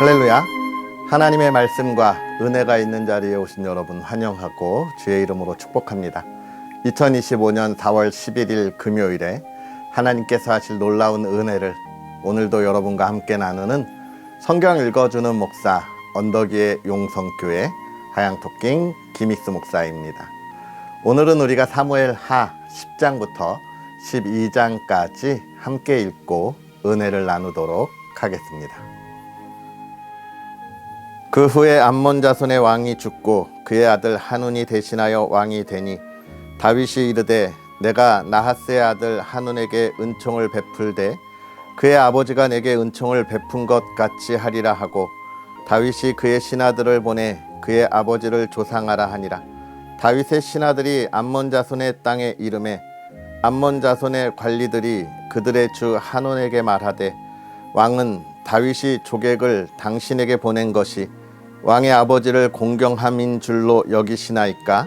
할렐루야. 하나님의 말씀과 은혜가 있는 자리에 오신 여러분 환영하고 주의 이름으로 축복합니다. 2025년 4월 11일 금요일에 하나님께서 하실 놀라운 은혜를 오늘도 여러분과 함께 나누는 성경 읽어주는 목사 언덕위의 용성교회 하양토킹 김익수 목사입니다. 오늘은 우리가 사무엘 하 10장부터 12장까지 함께 읽고 은혜를 나누도록 하겠습니다. 그 후에 암몬 자손의 왕이 죽고 그의 아들 한운이 대신하여 왕이 되니 다윗이 이르되 내가 나하스의 아들 한운에게 은총을 베풀되 그의 아버지가 내게 은총을 베푼 것 같이 하리라 하고 다윗이 그의 신하들을 보내 그의 아버지를 조상하라 하니라. 다윗의 신하들이 암몬 자손의 땅에 이르매 암몬 자손의 관리들이 그들의 주 한운에게 말하되 왕은 다윗이 조객을 당신에게 보낸 것이 왕의 아버지를 공경함인 줄로 여기시나이까?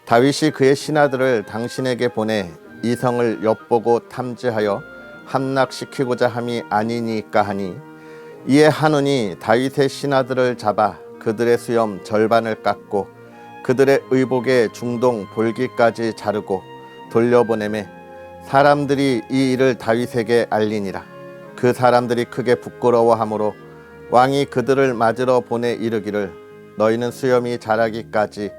다윗이 그의 신하들을 당신에게 보내 이성을 엿보고 탐지하여 함락시키고자 함이 아니니까 하니 이에 한운이 다윗의 신하들을 잡아 그들의 수염 절반을 깎고 그들의 의복의 중동 볼기까지 자르고 돌려보내매 사람들이 이 일을 다윗에게 알리니라. 그 사람들이 크게 부끄러워하므로 왕이 그들을 맞으러 보내 이르기를 너희는 수염이 자라기까지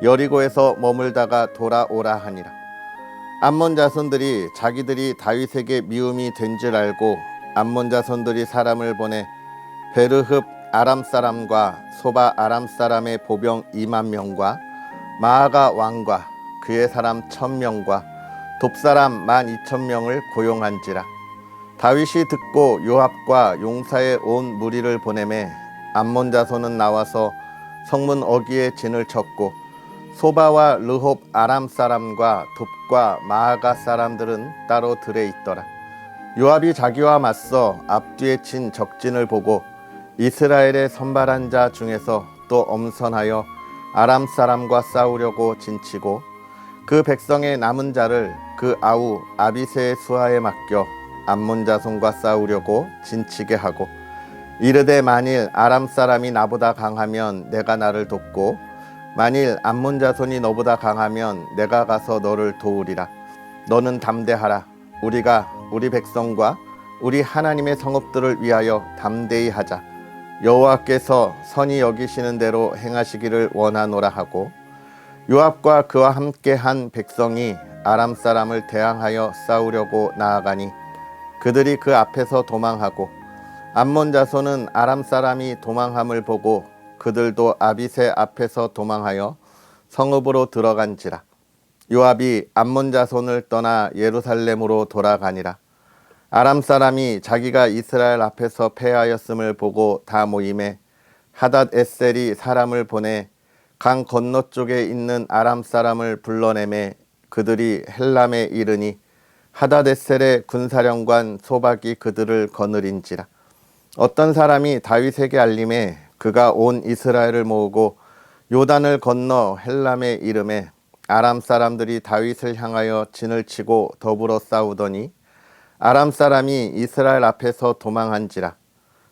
여리고에서 머물다가 돌아오라 하니라. 암몬 자손들이 자기들이 다윗에게 미움이 된 줄 알고 암몬 자손들이 사람을 보내 베르흡 아람 사람과 소바 아람 사람의 보병 2만 명과 마아가 왕과 그의 사람 1000명과 돕사람 12,000명을 고용한지라. 다윗이 듣고 요압과 용사의 온 무리를 보내매 암몬 자손은 나와서 성문 어귀에 진을 쳤고 소바와 르홉 아람 사람과 돕과 마아가 사람들은 따로 들에 있더라. 요압이 자기와 맞서 앞뒤에 친 적진을 보고 이스라엘의 선발한 자 중에서 또 엄선하여 아람 사람과 싸우려고 진치고 그 백성의 남은 자를 그 아우 아비새의 수하에 맡겨 암몬 자손과 싸우려고 진치게 하고 이르되 만일 아람 사람이 나보다 강하면 내가 나를 돕고 만일 암몬 자손이 너보다 강하면 내가 가서 너를 도우리라. 너는 담대하라. 우리가 우리 백성과 우리 하나님의 성읍들을 위하여 담대히 하자. 여호와께서 선히 여기시는 대로 행하시기를 원하노라 하고 요압과 그와 함께한 백성이 아람 사람을 대항하여 싸우려고 나아가니 그들이 그 앞에서 도망하고 암몬 자손은 아람 사람이 도망함을 보고 그들도 아비새 앞에서 도망하여 성읍으로 들어간지라. 요압이 암몬 자손을 떠나 예루살렘으로 돌아가니라. 아람 사람이 자기가 이스라엘 앞에서 패하였음을 보고 다 모임에 하닷 에셀이 사람을 보내 강 건너쪽에 있는 아람 사람을 불러내매 그들이 헬람에 이르니 하닷에셀의 군사령관 소박이 그들을 거느린지라. 어떤 사람이 다윗에게 알림해 그가 온 이스라엘을 모으고 요단을 건너 헬람에 이르매 아람 사람들이 다윗을 향하여 진을 치고 더불어 싸우더니 아람 사람이 이스라엘 앞에서 도망한지라.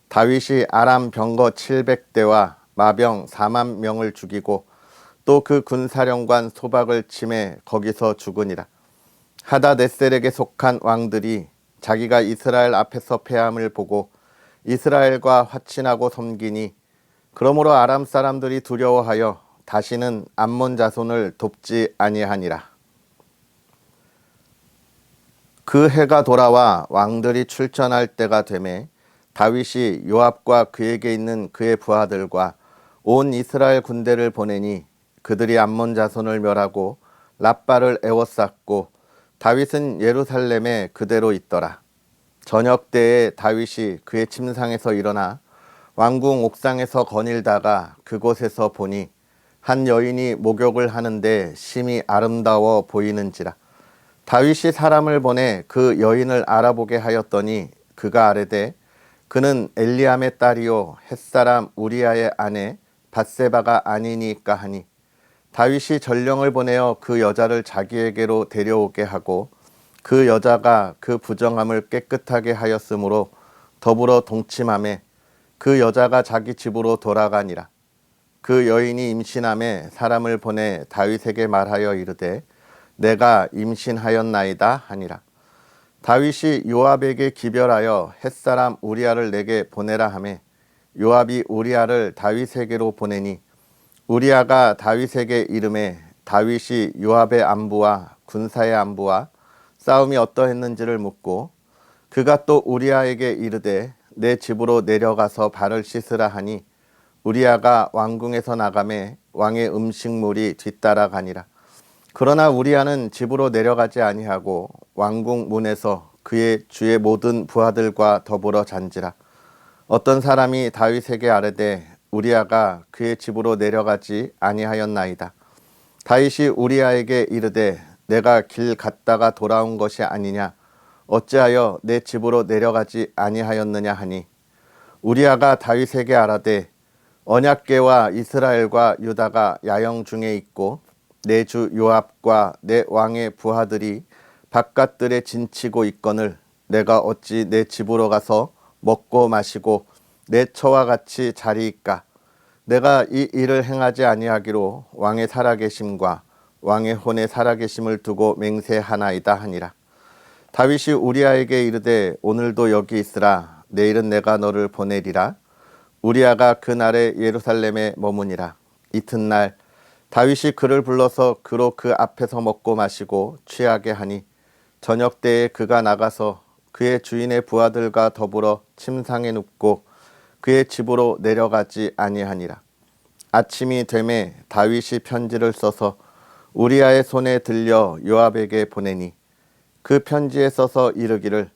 다윗이 아람 병거 700대와 마병 4만 명을 죽이고 또 그 군사령관 소박을 치매 거기서 죽으니라. 하닷에셀에게 속한 왕들이 자기가 이스라엘 앞에서 패함을 보고 이스라엘과 화친하고 섬기니 그러므로 아람 사람들이 두려워하여 다시는 암몬 자손을 돕지 아니하니라. 그 해가 돌아와 왕들이 출전할 때가 되매 다윗이 요압과 그에게 있는 그의 부하들과 온 이스라엘 군대를 보내니 그들이 암몬 자손을 멸하고 랍바를 에워쌌고 다윗은 예루살렘에 그대로 있더라. 저녁 때에 다윗이 그의 침상에서 일어나 왕궁 옥상에서 거닐다가 그곳에서 보니 한 여인이 목욕을 하는데 심히 아름다워 보이는지라. 다윗이 사람을 보내 그 여인을 알아보게 하였더니 그가 아뢰되 그는 엘리암의 딸이요 햇사람 우리아의 아내 밧세바가 아니니까 하니 다윗이 전령을 보내어 그 여자를 자기에게로 데려오게 하고 그 여자가 그 부정함을 깨끗하게 하였으므로 더불어 동침하매 그 여자가 자기 집으로 돌아가니라. 그 여인이 임신함에 사람을 보내 다윗에게 말하여 이르되 내가 임신하였나이다 하니라. 다윗이 요압에게 기별하여 햇사람 우리아를 내게 보내라 하매 요압이 우리아를 다윗에게로 보내니 우리아가 다윗에게 이르매 다윗이 요압의 안부와 군사의 안부와 싸움이 어떠했는지를 묻고 그가 또 우리아에게 이르되 내 집으로 내려가서 발을 씻으라 하니 우리아가 왕궁에서 나가매 왕의 음식물이 뒤따라가니라. 그러나 우리아는 집으로 내려가지 아니하고 왕궁 문에서 그의 주의 모든 부하들과 더불어 잔지라. 어떤 사람이 다윗에게 아뢰되 우리아가 그의 집으로 내려가지 아니하였나이다. 다윗이 우리아에게 이르되 내가 길 갔다가 돌아온 것이 아니냐 어찌하여 내 집으로 내려가지 아니하였느냐 하니 우리아가 다윗에게 아뢰되 언약궤와 이스라엘과 유다가 야영 중에 있고 내 주 요압과 내 왕의 부하들이 바깥들에 진치고 있거늘 내가 어찌 내 집으로 가서 먹고 마시고 내 처와 같이 자리이까. 내가 이 일을 행하지 아니하기로 왕의 살아계심과 왕의 혼의 살아계심을 두고 맹세하나이다 하니라. 다윗이 우리아에게 이르되 오늘도 여기 있으라. 내일은 내가 너를 보내리라. 우리아가 그날에 예루살렘에 머무니라. 이튿날 다윗이 그를 불러서 그로 그 앞에서 먹고 마시고 취하게 하니 저녁 때에 그가 나가서 그의 주인의 부하들과 더불어 침상에 눕고 그의 집으로 내려가지 아니하니라. 아침이 되매 다윗이 편지를 써서 우리아의 손에 들려 요압에게 보내니 그 편지에 써서 이르기를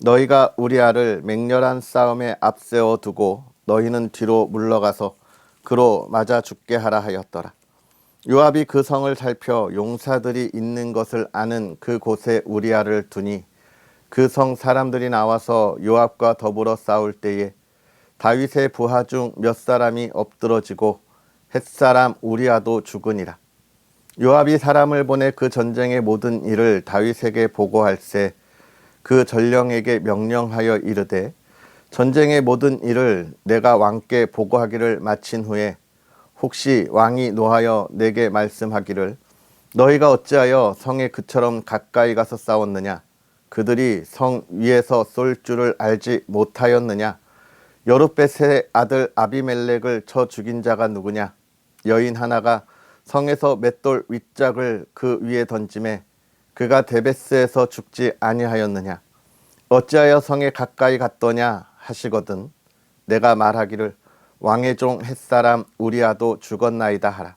너희가 우리아를 맹렬한 싸움에 앞세워 두고 너희는 뒤로 물러가서 그로 맞아 죽게 하라 하였더라. 요압이 그 성을 살펴 용사들이 있는 것을 아는 그 곳에 우리아를 두니 그 성 사람들이 나와서 요압과 더불어 싸울 때에 다윗의 부하 중 몇 사람이 엎드러지고 햇사람 우리아도 죽으니라. 요압이 사람을 보내 그 전쟁의 모든 일을 다윗에게 보고할세 그 전령에게 명령하여 이르되 전쟁의 모든 일을 내가 왕께 보고하기를 마친 후에 혹시 왕이 노하여 내게 말씀하기를 너희가 어찌하여 성에 그처럼 가까이 가서 싸웠느냐 그들이 성 위에서 쏠 줄을 알지 못하였느냐 여룻벳의 아들 아비멜렉을 쳐 죽인 자가 누구냐 여인 하나가 성에서 맷돌 윗짝을 그 위에 던짐에 그가 데베스에서 죽지 아니하였느냐 어찌하여 성에 가까이 갔더냐 하시거든 내가 말하기를 왕의 종 햇사람 우리아도 죽었나이다 하라.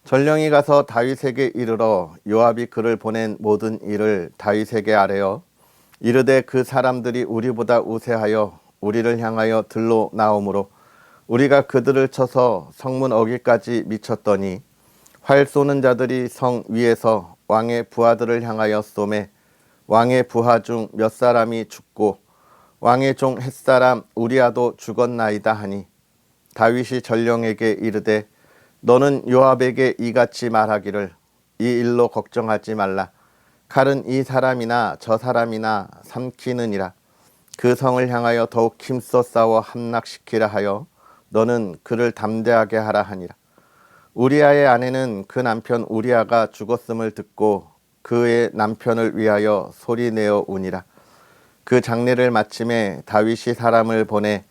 전령이 가서 다윗에게 이르러 요압이 그를 보낸 모든 일을 다윗에게 아뢰어 이르되 그 사람들이 우리보다 우세하여 우리를 향하여 들로 나오므로 우리가 그들을 쳐서 성문 어귀까지 미쳤더니 활 쏘는 자들이 성 위에서 왕의 부하들을 향하여 쏘매 왕의 부하 중 몇 사람이 죽고 왕의 종 햇사람 우리아도 죽었나이다 하니 다윗이 전령에게 이르되 너는 요압에게 이같이 말하기를 이 일로 걱정하지 말라. 칼은 이 사람이나 저 사람이나 삼키느니라. 그 성을 향하여 더욱 힘써 싸워 함락시키라 하여 너는 그를 담대하게 하라 하니라. 우리아의 아내는 그 남편 우리아가 죽었음을 듣고 그의 남편을 위하여 소리내어 우니라. 그 장례를 마침에 다윗이 사람을 보내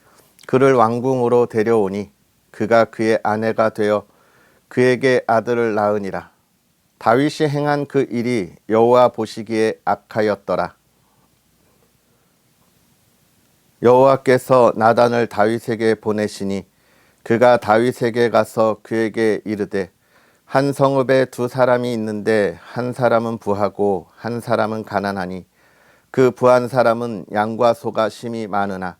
그를 왕궁으로 데려오니 그가 그의 아내가 되어 그에게 아들을 낳으니라. 다윗이 행한 그 일이 여호와 보시기에 악하였더라. 여호와께서 나단을 다윗에게 보내시니 그가 다윗에게 가서 그에게 이르되 한 성읍에 두 사람이 있는데 한 사람은 부하고 한 사람은 가난하니 그 부한 사람은 양과 소가 심히 많으나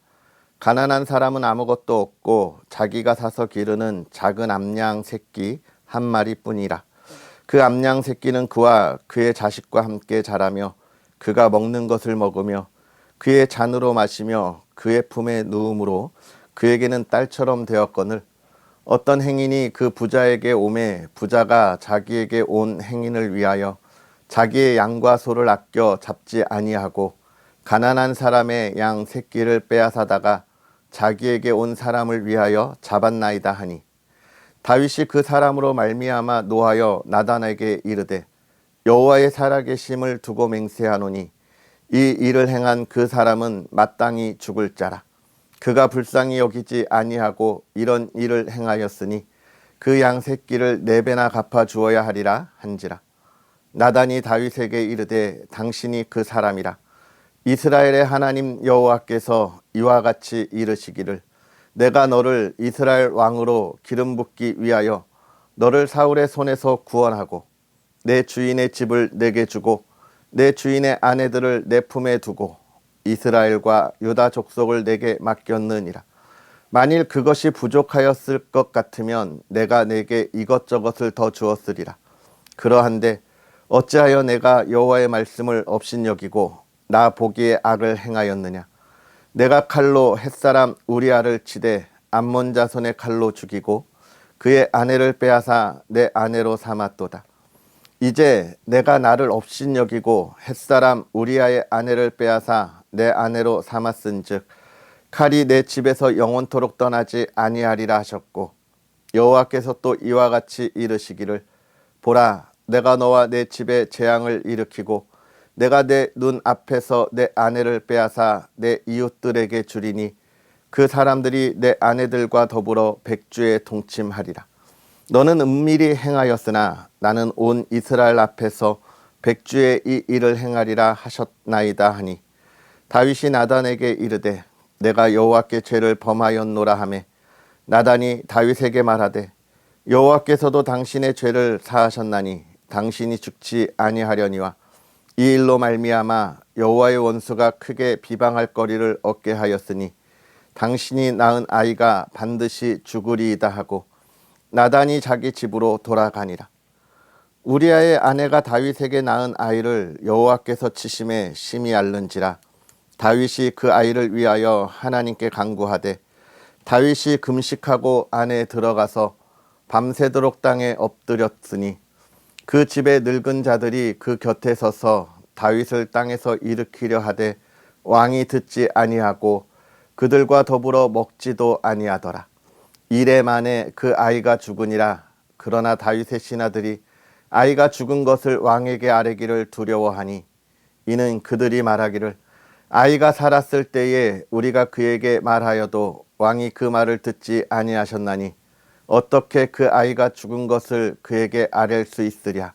가난한 사람은 아무것도 없고 자기가 사서 기르는 작은 암양 새끼 한 마리뿐이라. 그 암양 새끼는 그와 그의 자식과 함께 자라며 그가 먹는 것을 먹으며 그의 잔으로 마시며 그의 품에 누움으로 그에게는 딸처럼 되었거늘 어떤 행인이 그 부자에게 오매 부자가 자기에게 온 행인을 위하여 자기의 양과 소를 아껴 잡지 아니하고 가난한 사람의 양 새끼를 빼앗아다가 자기에게 온 사람을 위하여 잡았나이다 하니 다윗이 그 사람으로 말미암아 노하여 나단에게 이르되 여호와의 살아계심을 두고 맹세하노니 이 일을 행한 그 사람은 마땅히 죽을 자라. 그가 불쌍히 여기지 아니하고 이런 일을 행하였으니 그 양 새끼를 4배나 갚아 주어야 하리라 한지라. 나단이 다윗에게 이르되 당신이 그 사람이라. 이스라엘의 하나님 여호와께서 이와 같이 이르시기를 내가 너를 이스라엘 왕으로 기름 붓기 위하여 너를 사울의 손에서 구원하고 내 주인의 집을 내게 주고 내 주인의 아내들을 내 품에 두고 이스라엘과 유다 족속을 내게 맡겼느니라. 만일 그것이 부족하였을 것 같으면 내가 내게 이것저것을 더 주었으리라. 그러한데 어찌하여 내가 여호와의 말씀을 업신여기고 나 보기에 악을 행하였느냐. 내가 칼로 햇사람 우리아를 치되 암몬 자손의 칼로 죽이고 그의 아내를 빼앗아 내 아내로 삼았도다. 이제 내가 나를 업신여기고 햇사람 우리아의 아내를 빼앗아 내 아내로 삼았은즉 칼이 내 집에서 영원토록 떠나지 아니하리라 하셨고 여호와께서 또 이와 같이 이르시기를 보라 내가 너와 내 집에 재앙을 일으키고 내가 내 눈 앞에서 내 아내를 빼앗아 내 이웃들에게 주리니 그 사람들이 내 아내들과 더불어 백주에 동침하리라. 너는 은밀히 행하였으나 나는 온 이스라엘 앞에서 백주에 이 일을 행하리라 하셨나이다 하니 다윗이 나단에게 이르되 내가 여호와께 죄를 범하였노라 하매 나단이 다윗에게 말하되 여호와께서도 당신의 죄를 사하셨나니 당신이 죽지 아니하려니와 이 일로 말미암아 여호와의 원수가 크게 비방할 거리를 얻게 하였으니 당신이 낳은 아이가 반드시 죽으리이다 하고 나단이 자기 집으로 돌아가니라. 우리아의 아내가 다윗에게 낳은 아이를 여호와께서 치심에 심히 앓는지라. 다윗이 그 아이를 위하여 하나님께 간구하되 다윗이 금식하고 안에 들어가서 밤새도록 땅에 엎드렸으니 그 집의 늙은 자들이 그 곁에 서서 다윗을 땅에서 일으키려 하되 왕이 듣지 아니하고 그들과 더불어 먹지도 아니하더라. 이래 만에 그 아이가 죽으니라. 그러나 다윗의 신하들이 아이가 죽은 것을 왕에게 아뢰기를 두려워하니 이는 그들이 말하기를 아이가 살았을 때에 우리가 그에게 말하여도 왕이 그 말을 듣지 아니하셨나니 어떻게 그 아이가 죽은 것을 그에게 아뢰 수 있으랴.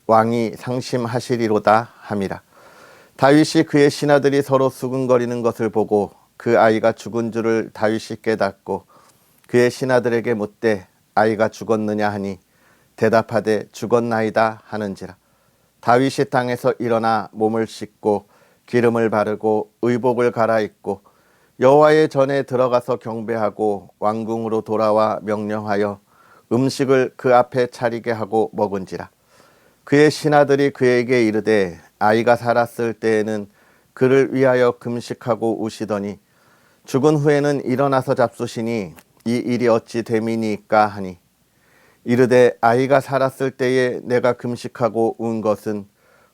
왕이 상심하시리로다 함이라. 다윗이 그의 신하들이 서로 수군거리는 것을 보고 그 아이가 죽은 줄을 다윗이 깨닫고 그의 신하들에게 묻되 아이가 죽었느냐 하니 대답하되 죽었나이다 하는지라. 다윗이 땅에서 일어나 몸을 씻고 기름을 바르고 의복을 갈아입고 여호와의 전에 들어가서 경배하고 왕궁으로 돌아와 명령하여 음식을 그 앞에 차리게 하고 먹은지라. 그의 신하들이 그에게 이르되 아이가 살았을 때에는 그를 위하여 금식하고 우시더니 죽은 후에는 일어나서 잡수시니 이 일이 어찌 됨이니까 하니 이르되 아이가 살았을 때에 내가 금식하고 운 것은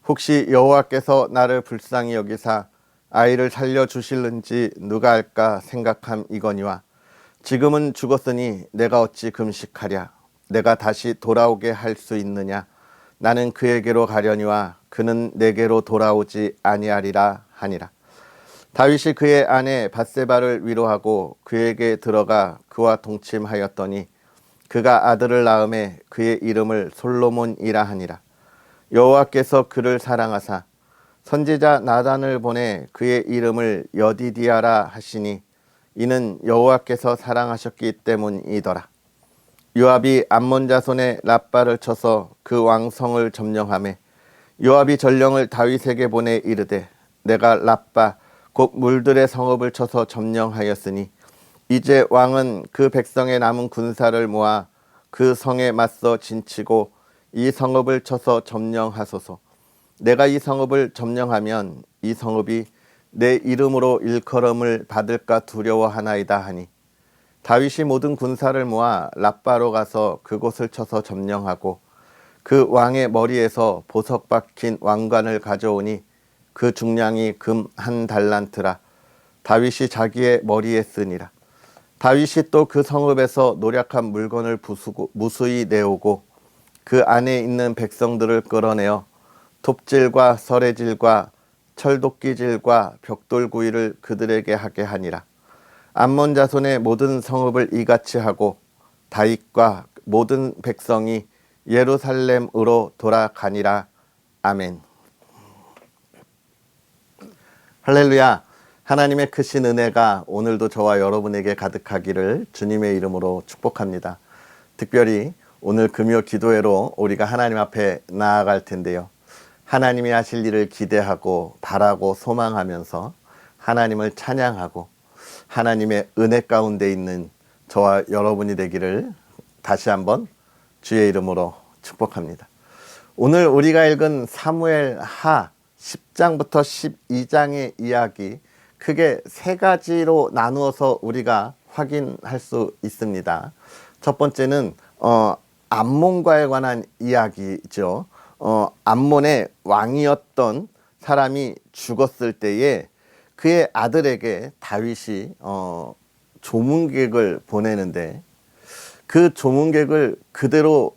혹시 여호와께서 나를 불쌍히 여기사 아이를 살려주실는지 누가 알까 생각함이거니와 지금은 죽었으니 내가 어찌 금식하랴. 내가 다시 돌아오게 할 수 있느냐. 나는 그에게로 가려니와 그는 내게로 돌아오지 아니하리라 하니라. 다윗이 그의 아내 밧세바를 위로하고 그에게 들어가 그와 동침하였더니 그가 아들을 낳음에 그의 이름을 솔로몬이라 하니라. 여호와께서 그를 사랑하사 선지자 나단을 보내 그의 이름을 여디디아라 하시니 이는 여호와께서 사랑하셨기 때문이더라. 요압이 암몬 자손의 랍바를 쳐서 그 왕성을 점령하매 요압이 전령을 다윗에게 보내 이르되 내가 랍바 곧 물들의 성읍을 쳐서 점령하였으니 이제 왕은 그 백성의 남은 군사를 모아 그 성에 맞서 진치고 이 성읍을 쳐서 점령하소서. 내가 이 성읍을 점령하면 이 성읍이 내 이름으로 일컬음을 받을까 두려워하나이다 하니 다윗이 모든 군사를 모아 랍바로 가서 그곳을 쳐서 점령하고 그 왕의 머리에서 보석 박힌 왕관을 가져오니 그 중량이 금 1달란트라. 다윗이 자기의 머리에 쓰니라. 다윗이 또 그 성읍에서 노략한 물건을 무수히 내오고 그 안에 있는 백성들을 끌어내어 톱질과 서래질과 철도끼질과 벽돌구이를 그들에게 하게 하니라. 암몬 자손의 모든 성읍을 이같이 하고 다윗과 모든 백성이 예루살렘으로 돌아가니라. 아멘. 할렐루야. 하나님의 크신 은혜가 오늘도 저와 여러분에게 가득하기를 주님의 이름으로 축복합니다. 특별히 오늘 금요 기도회로 우리가 하나님 앞에 나아갈 텐데요. 하나님이 하실 일을 기대하고 바라고 소망하면서 하나님을 찬양하고 하나님의 은혜 가운데 있는 저와 여러분이 되기를 다시 한번 주의 이름으로 축복합니다. 오늘 우리가 읽은 사무엘하 10장부터 12장의 이야기, 크게 세 가지로 나누어서 우리가 확인할 수 있습니다. 첫 번째는 암몬과에 관한 이야기죠. 암몬의 왕이었던 사람이 죽었을 때에 그의 아들에게 다윗이 조문객을 보내는데 그 조문객을 그대로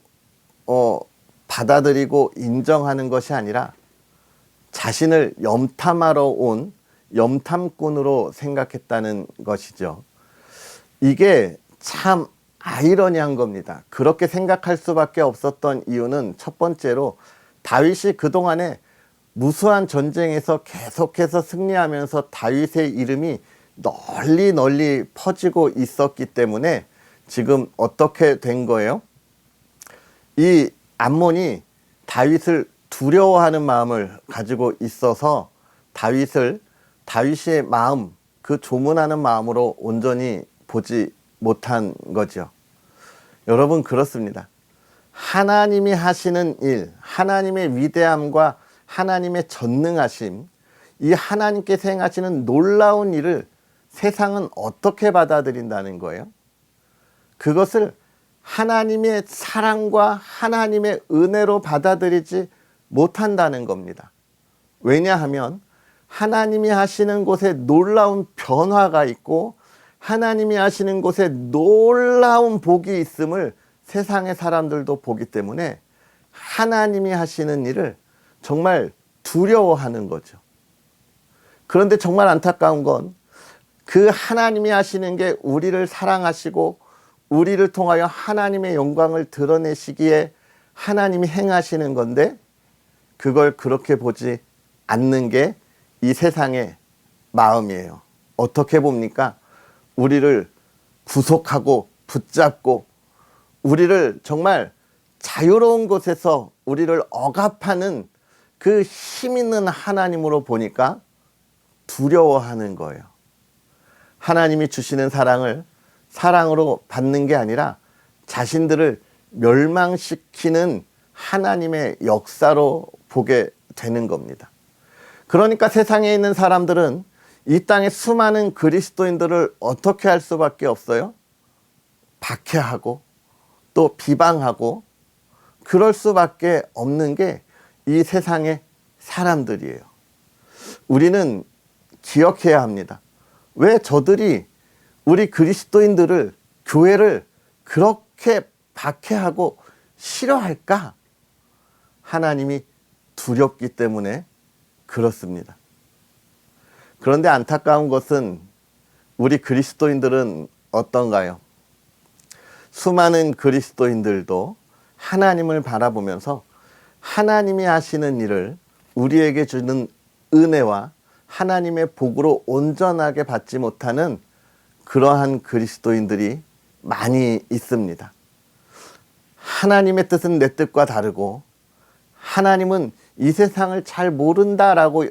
받아들이고 인정하는 것이 아니라 자신을 염탐하러 온 염탐꾼으로 생각했다는 것이죠. 이게 참 아이러니한 겁니다. 그렇게 생각할 수밖에 없었던 이유는 첫 번째로 다윗이 그동안에 무수한 전쟁에서 계속해서 승리하면서 다윗의 이름이 널리 퍼지고 있었기 때문에 지금 어떻게 된 거예요? 이 암몬이 다윗을 두려워하는 마음을 가지고 있어서 다윗의 마음, 그 조문하는 마음으로 온전히 보지 못한 거죠. 여러분, 그렇습니다. 하나님이 하시는 일, 하나님의 위대함과 하나님의 전능하심, 이 하나님께서 행하시는 놀라운 일을 세상은 어떻게 받아들인다는 거예요? 그것을 하나님의 사랑과 하나님의 은혜로 받아들이지 못한다는 겁니다. 왜냐하면 하나님이 하시는 곳에 놀라운 변화가 있고 하나님이 하시는 곳에 놀라운 복이 있음을 세상의 사람들도 보기 때문에 하나님이 하시는 일을 정말 두려워하는 거죠. 그런데 정말 안타까운 건 그 하나님이 하시는 게 우리를 사랑하시고 우리를 통하여 하나님의 영광을 드러내시기에 하나님이 행하시는 건데 그걸 그렇게 보지 않는 게 이 세상의 마음이에요. 어떻게 봅니까? 우리를 구속하고 붙잡고 우리를 정말 자유로운 곳에서 우리를 억압하는 그 힘 있는 하나님으로 보니까 두려워하는 거예요. 하나님이 주시는 사랑을 사랑으로 받는 게 아니라 자신들을 멸망시키는 하나님의 역사로 보게 되는 겁니다. 그러니까 세상에 있는 사람들은 이 땅의 수많은 그리스도인들을 어떻게 할 수밖에 없어요? 박해하고 또 비방하고 그럴 수밖에 없는 게 이 세상의 사람들이에요. 우리는 기억해야 합니다. 왜 저들이 우리 그리스도인들을, 교회를 그렇게 박해하고 싫어할까? 하나님이 두렵기 때문에 그렇습니다. 그런데 안타까운 것은 우리 그리스도인들은 어떤가요? 수많은 그리스도인들도 하나님을 바라보면서 하나님이 하시는 일을 우리에게 주는 은혜와 하나님의 복으로 온전하게 받지 못하는 그러한 그리스도인들이 많이 있습니다. 하나님의 뜻은 내 뜻과 다르고 하나님은 이 세상을 잘 모른다라고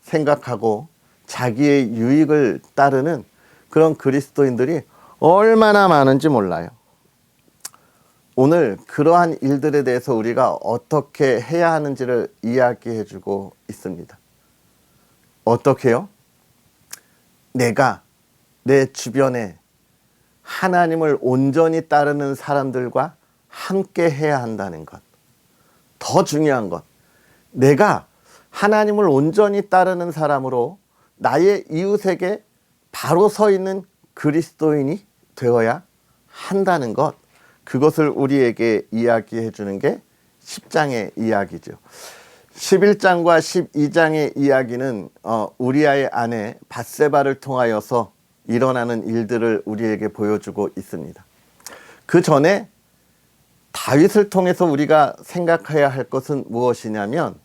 생각하고 자기의 유익을 따르는 그런 그리스도인들이 얼마나 많은지 몰라요. 오늘 그러한 일들에 대해서 우리가 어떻게 해야 하는지를 이야기해 주고 있습니다. 어떻게요? 내가 내 주변에 하나님을 온전히 따르는 사람들과 함께 해야 한다는 것. 더 중요한 것. 내가 하나님을 온전히 따르는 사람으로 나의 이웃에게 바로 서 있는 그리스도인이 되어야 한다는 것, 그것을 우리에게 이야기해 주는 게 10장의 이야기죠. 11장과 12장의 이야기는 우리아의 아내 밧세바를 통하여서 일어나는 일들을 우리에게 보여주고 있습니다. 그 전에 다윗을 통해서 우리가 생각해야 할 것은 무엇이냐면,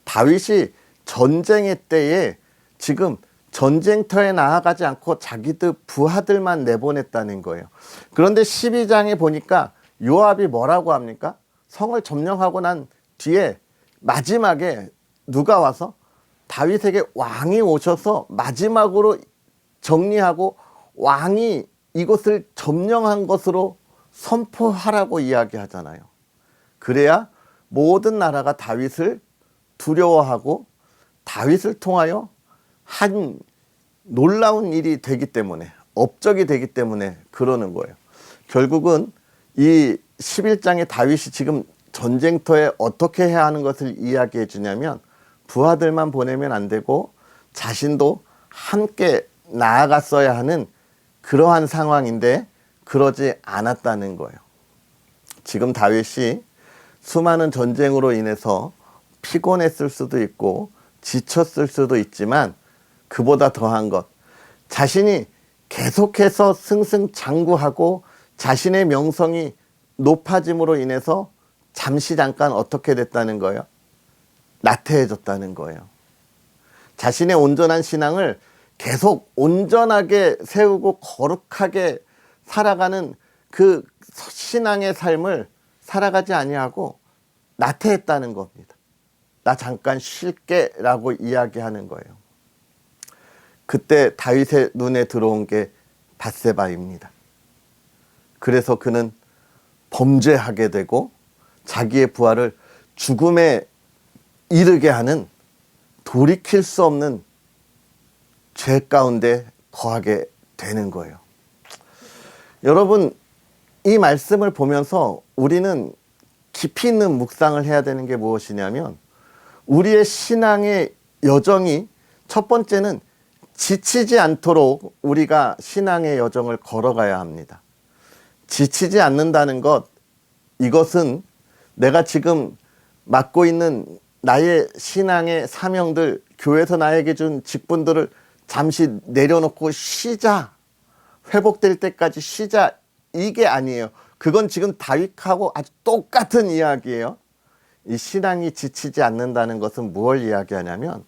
다윗이 전쟁의 때에 지금 전쟁터에 나아가지 않고 자기들 부하들만 내보냈다는 거예요. 그런데 12장에 보니까 요압이 뭐라고 합니까? 성을 점령하고 난 뒤에 마지막에 누가 와서 다윗에게 왕이 오셔서 마지막으로 정리하고 왕이 이곳을 점령한 것으로 선포하라고 이야기하잖아요. 그래야 모든 나라가 다윗을 두려워하고 다윗을 통하여 한 놀라운 일이 되기 때문에, 업적이 되기 때문에 그러는 거예요. 결국은 이 11장의 다윗이 지금 전쟁터에 어떻게 해야 하는 것을 이야기해 주냐면, 부하들만 보내면 안 되고 자신도 함께 나아갔어야 하는 그러한 상황인데 그러지 않았다는 거예요. 지금 다윗이 수많은 전쟁으로 인해서 피곤했을 수도 있고 지쳤을 수도 있지만, 그보다 더한 것, 자신이 계속해서 승승장구하고 자신의 명성이 높아짐으로 인해서 잠시 잠깐 어떻게 됐다는 거예요? 나태해졌다는 거예요. 자신의 온전한 신앙을 계속 온전하게 세우고 거룩하게 살아가는 그 신앙의 삶을 살아가지 아니하고 나태했다는 겁니다. 나 잠깐 쉴게 라고 이야기하는 거예요. 그때 다윗의 눈에 들어온 게 밧세바입니다. 그래서 그는 범죄하게 되고 자기의 부하를 죽음에 이르게 하는, 돌이킬 수 없는 죄 가운데 거하게 되는 거예요. 여러분, 이 말씀을 보면서 우리는 깊이 있는 묵상을 해야 되는 게 무엇이냐면, 우리의 신앙의 여정이 첫 번째는 지치지 않도록 우리가 신앙의 여정을 걸어가야 합니다. 지치지 않는다는 것, 이것은 내가 지금 맡고 있는 나의 신앙의 사명들, 교회에서 나에게 준 직분들을 잠시 내려놓고 쉬자, 회복될 때까지 쉬자, 이게 아니에요. 그건 지금 다윗하고 아주 똑같은 이야기예요. 이 신앙이 지치지 않는다는 것은 무엇을 이야기하냐면,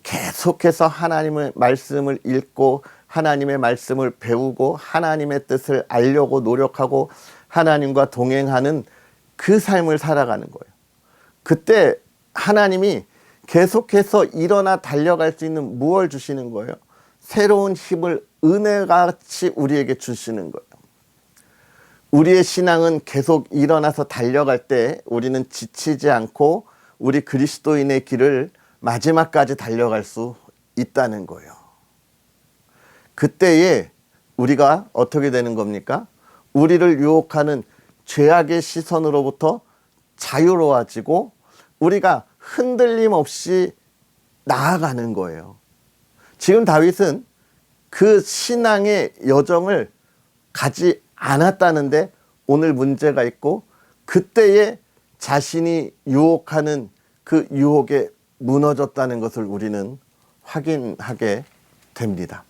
계속해서 하나님의 말씀을 읽고 하나님의 말씀을 배우고 하나님의 뜻을 알려고 노력하고 하나님과 동행하는 그 삶을 살아가는 거예요. 그때 하나님이 계속해서 일어나 달려갈 수 있는 무엇을 주시는 거예요? 새로운 힘을 은혜같이 우리에게 주시는 거예요. 우리의 신앙은 계속 일어나서 달려갈 때 우리는 지치지 않고 우리 그리스도인의 길을 마지막까지 달려갈 수 있다는 거예요. 그때에 우리가 어떻게 되는 겁니까? 우리를 유혹하는 죄악의 시선으로부터 자유로워지고 우리가 흔들림 없이 나아가는 거예요. 지금 다윗은 그 신앙의 여정을 가지 않았다는데 오늘 문제가 있고, 그때에 자신이 유혹하는 그 유혹에 무너졌다는 것을 우리는 확인하게 됩니다.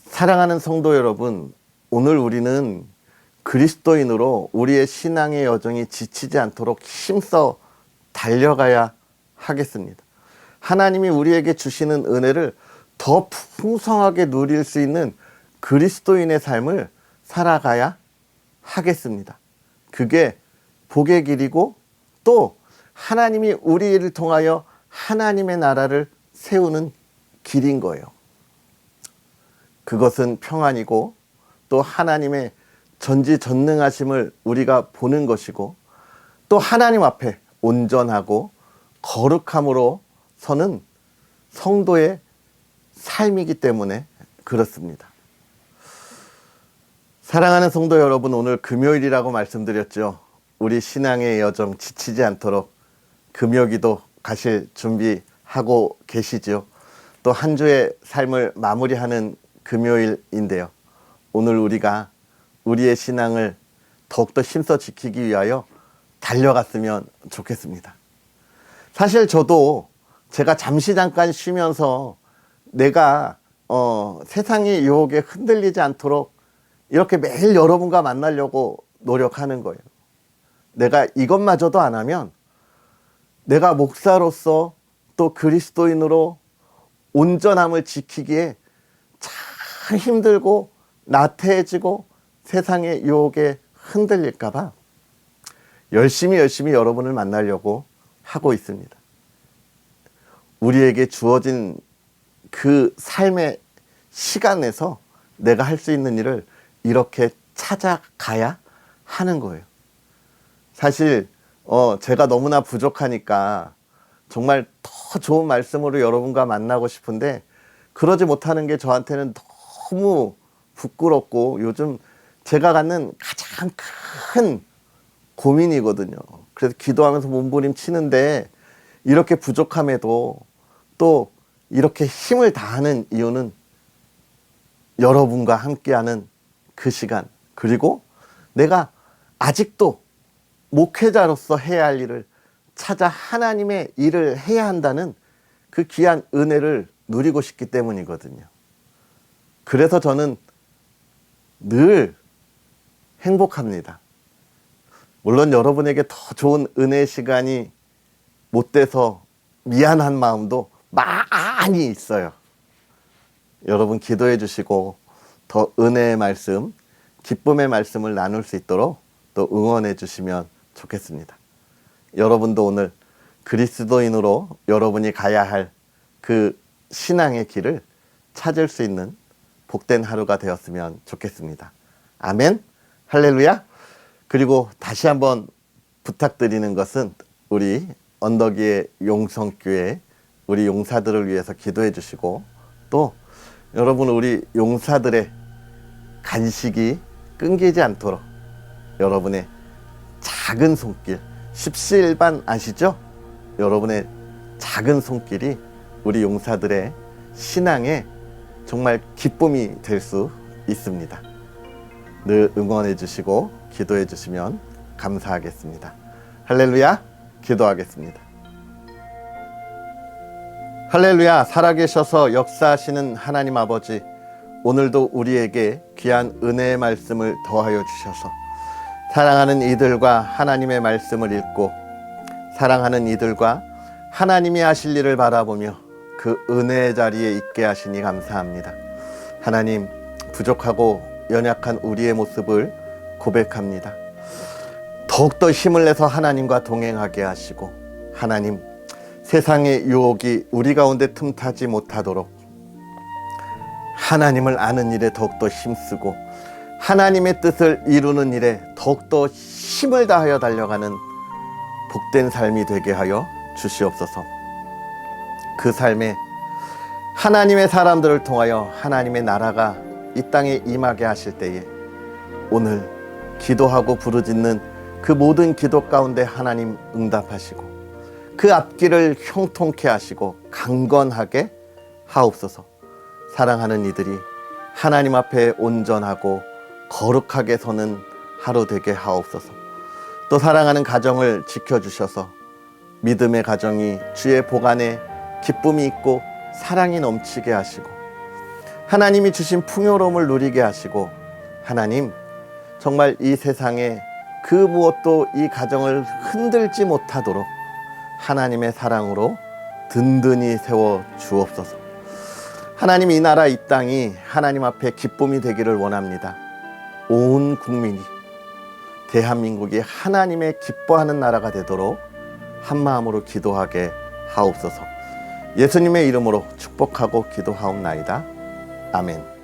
사랑하는 성도 여러분, 오늘 우리는 그리스도인으로 우리의 신앙의 여정이 지치지 않도록 힘써 달려가야 하겠습니다. 하나님이 우리에게 주시는 은혜를 더 풍성하게 누릴 수 있는 그리스도인의 삶을 살아가야 하겠습니다. 그게 복의 길이고, 또 하나님이 우리를 통하여 하나님의 나라를 세우는 길인 거예요. 그것은 평안이고 또 하나님의 전지전능하심을 우리가 보는 것이고, 또 하나님 앞에 온전하고 거룩함으로 서는 성도의 삶이기 때문에 그렇습니다. 사랑하는 성도 여러분, 오늘 금요일이라고 말씀드렸죠. 우리 신앙의 여정 지치지 않도록 금요기도 가실 준비하고 계시죠. 또 한 주의 삶을 마무리하는 금요일인데요. 오늘 우리가 우리의 신앙을 더욱더 힘써 지키기 위하여 달려갔으면 좋겠습니다. 사실 저도 제가 잠깐 쉬면서 내가 세상의 유혹에 흔들리지 않도록 이렇게 매일 여러분과 만나려고 노력하는 거예요. 내가 이것마저도 안 하면 내가 목사로서 또 그리스도인으로 온전함을 지키기에 참 힘들고 나태해지고 세상의 유혹에 흔들릴까 봐 열심히 여러분을 만나려고 하고 있습니다. 우리에게 주어진 그 삶의 시간에서 내가 할 수 있는 일을 이렇게 찾아가야 하는 거예요. 사실 제가 너무나 부족하니까 정말 더 좋은 말씀으로 여러분과 만나고 싶은데 그러지 못하는 게 저한테는 너무 부끄럽고 요즘 제가 갖는 가장 큰 고민이거든요. 그래서 기도하면서 몸부림치는데 이렇게 부족함에도 또 이렇게 힘을 다하는 이유는 여러분과 함께하는 그 시간, 그리고 내가 아직도 목회자로서 해야 할 일을 찾아 하나님의 일을 해야 한다는 그 귀한 은혜를 누리고 싶기 때문이거든요. 그래서 저는 늘 행복합니다. 물론 여러분에게 더 좋은 은혜의 시간이 못 돼서 미안한 마음도 많이 있어요. 여러분 기도해 주시고 더 은혜의 말씀, 기쁨의 말씀을 나눌 수 있도록 또 응원해 주시면 좋겠습니다. 여러분도 오늘 그리스도인으로 여러분이 가야 할 그 신앙의 길을 찾을 수 있는 복된 하루가 되었으면 좋겠습니다. 아멘, 할렐루야. 그리고 다시 한번 부탁드리는 것은 우리 언덕위의 용성교회 우리 용사들을 위해서 기도해 주시고 또 여러분 우리 용사들의 간식이 끊기지 않도록 여러분의 작은 손길, 십시일반 아시죠? 여러분의 작은 손길이 우리 용사들의 신앙에 정말 기쁨이 될 수 있습니다. 늘 응원해 주시고 기도해 주시면 감사하겠습니다. 할렐루야. 기도하겠습니다. 할렐루야. 살아계셔서 역사하시는 하나님 아버지, 오늘도 우리에게 귀한 은혜의 말씀을 더하여 주셔서 사랑하는 이들과 하나님의 말씀을 읽고 사랑하는 이들과 하나님이 하실 일을 바라보며 그 은혜의 자리에 있게 하시니 감사합니다. 하나님, 부족하고 연약한 우리의 모습을 고백합니다. 더욱더 힘을 내서 하나님과 동행하게 하시고 하나님, 세상의 유혹이 우리 가운데 틈타지 못하도록 하나님을 아는 일에 더욱더 힘쓰고 하나님의 뜻을 이루는 일에 더욱더 힘을 다하여 달려가는 복된 삶이 되게 하여 주시옵소서. 그 삶에 하나님의 사람들을 통하여 하나님의 나라가 이 땅에 임하게 하실 때에 오늘 기도하고 부르짖는 그 모든 기도 가운데 하나님 응답하시고 그 앞길을 형통케 하시고 강건하게 하옵소서. 사랑하는 이들이 하나님 앞에 온전하고 거룩하게 서는 하루 되게 하옵소서. 또 사랑하는 가정을 지켜주셔서 믿음의 가정이 주의 복 안에 기쁨이 있고 사랑이 넘치게 하시고 하나님이 주신 풍요로움을 누리게 하시고 하나님, 정말 이 세상에 그 무엇도 이 가정을 흔들지 못하도록 하나님의 사랑으로 든든히 세워 주옵소서. 하나님, 이 나라 이 땅이 하나님 앞에 기쁨이 되기를 원합니다. 온 국민이 대한민국이 하나님의 기뻐하는 나라가 되도록 한마음으로 기도하게 하옵소서. 예수님의 이름으로 축복하고 기도하옵나이다. 아멘.